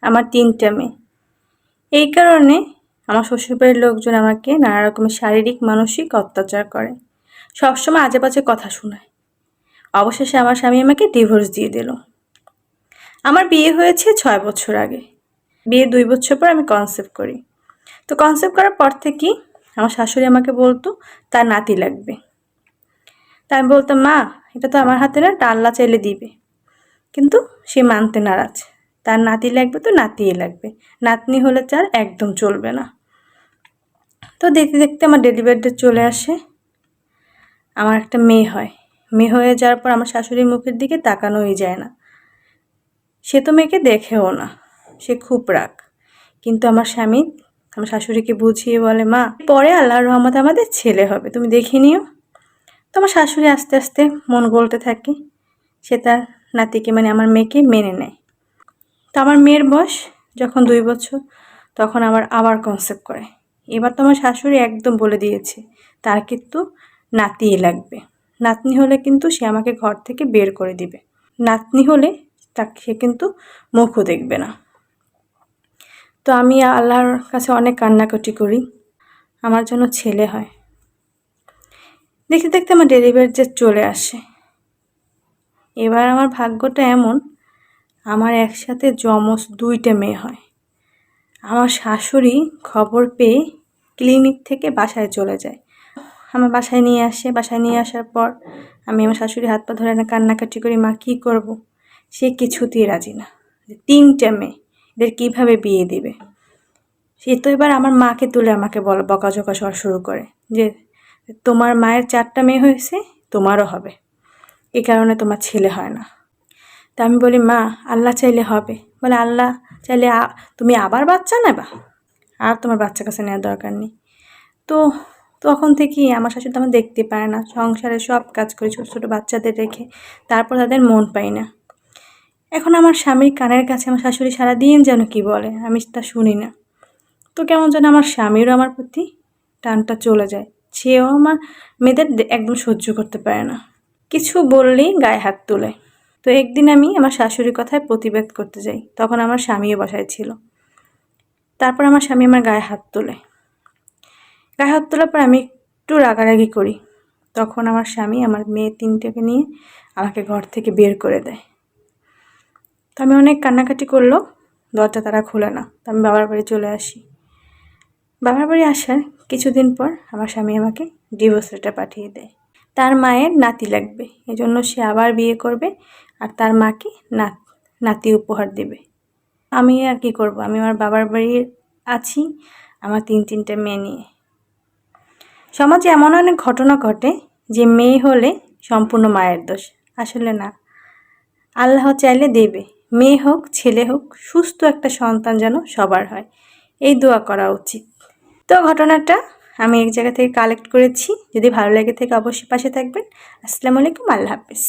আমার 3টা মেয়ে। এই কারণে আমার শ্বশুরবাড়ির লোকজন আমাকে নানা রকমের শারীরিক মানসিক অত্যাচার করে, সবসময় আজে বাজে কথা শোনায়। অবশেষে আমার স্বামী আমাকে ডিভোর্স দিয়ে দিল। আমার বিয়ে হয়েছে 6 বছর আগে। বিয়ে 2 বছর পর আমি কনসেপ্ট করি। তো কনসেপ্ট করার পর থেকেই আমার শাশুড়ি আমাকে বলতো তার নাতি লাগবে। তা আমি বলতাম, মা এটা তো আমার হাতে না, এটা আল্লাহ চাইলে দিবে। কিন্তু সে মানতে নারাজ। তার নাতি লাগবে তো নাতিই লাগবে, নাতনি হলে তার একদম চলবে না। তো দেখতে দেখতে আমার ডেলিভারি ডেট চলে আসে। আমার একটা মেয়ে হয়। মেয়ে হয়ে যাওয়ার পর আমার শাশুড়ির মুখের দিকে তাকানোই যায় না। সে তো মেয়েকে দেখেও না, সে খুব রাগ। কিন্তু আমার স্বামী আমার শাশুড়িকে বুঝিয়ে বলে, মা পরে আল্লাহর রহমতে আমাদের ছেলে হবে, তুমি দেখে নিও। তো আমার শাশুড়ি আস্তে আস্তে মন গলতে থাকে। সে তার নাতিকে মানে আমার মেয়েকে মেনে নেয়। তো আমার মেয়ের বয়স যখন 2 বছর, তখন আবার কনসেপ্ট করে। এবার তো আমার শাশুড়ি একদম বলে দিয়েছে তার কিন্তু নাতিই লাগবে। নাতনি হলে কিন্তু সে আমাকে ঘর থেকে বের করে দিবে। নাতনি হলে সে কিন্তু মুখও দেখবে না। তো আমি আল্লাহর কাছে অনেক কান্নাকাটি করি আমার জন্য ছেলে হয়। দেখতে দেখতে আমার ডেলিভারি ডেট চলে আসে। এবার আমার ভাগ্যটা এমন, আমার একসাথে যমজ 2টা মেয়ে হয়। আমার শাশুড়ি খবর পেয়ে ক্লিনিক থেকে বাসায় চলে যায়। আমার বাসায় নিয়ে আসে। বাসায় নিয়ে আসার পর আমি আমার শাশুড়ি হাত পা ধরে কান্নাকাটি করি, মা কী করব। সে কিছুতেই রাজি না। 3টা মেয়ে, এদের কীভাবে বিয়ে দিবে। সে তো এবার আমার মাকে তুলে আমাকে বকাঝকা শুরু করে যে তোমার মায়ের 4টা মেয়ে হয়েছে, তোমারও হবে, এই কারণে তোমার ছেলে হয় না। তা আমি বলি, মা আল্লাহ চাইলে হবে। বলে, আল্লাহ চাইলে তুমি আবার বাচ্চা নেবা, আর তোমার বাচ্চা কাছে নেওয়ার দরকার নেই। তো তখন থেকেই আমার শাশুড়ি তো আমার দেখতে পায় না, সংসারে সব কাজ করি ছোটো ছোটো বাচ্চাদের রেখে, তারপর তাদের মন পাই না। এখন আমার স্বামীর কানের কাছে আমার শাশুড়ি সারাদিন যেন কি বলে, আমি তা শুনি না। তো কেমন যেন আমার স্বামীরও আমার প্রতি টানটা চলে যায়। সেও আমার মেয়েদের একদম সহ্য করতে পারে না, কিছু বললেই গায়ে হাত তোলে। তো একদিন আমি আমার শাশুড়ির কথায় প্রতিবাদ করতে যাই, তখন আমার স্বামীও বাসায় ছিল। তারপর আমার স্বামী আমার গায়ে হাত তোলে। গায়ে হাত তোলার পর আমি একটু রাগারাগি করি। তখন আমার স্বামী আমার মেয়ে 3টাকে নিয়ে আমাকে ঘর থেকে বের করে দেয়। তো আমি অনেক কান্নাকাটি করলেও দরজা তারা খোলে না। তো আমি বাবার বাড়ি চলে আসি। বাবার বাড়ি আসার কিছুদিন পর আমার স্বামী আমাকে ডিভোর্স লেটার পাঠিয়ে দেয়। তার মায়ের নাতি লাগবে, এজন্য সে আবার বিয়ে করবে আর তার মাকে নাতি উপহার দেবে। আমি আর কি করব, আমি আমার বাবার বাড়ি আছি আমার 3টা মেয়ে নিয়ে। সমাজে এমন অনেক ঘটনা ঘটে যে মেয়ে হলে সম্পূর্ণ মায়ের দোষ। আসলে না, আল্লাহ চাইলে দেবে। মেয়ে হোক ছেলে হোক, সুস্থ একটা সন্তান যেন সবার হয়, এই দোয়া করা উচিত। তো ঘটনাটা আমি এক জায়গা থেকে কালেক্ট করেছি। যদি ভালো লেগে থাকে অবশ্যই পাশে থাকবেন। আসসালামু আলাইকুম, আল্লাহ হাফেজ।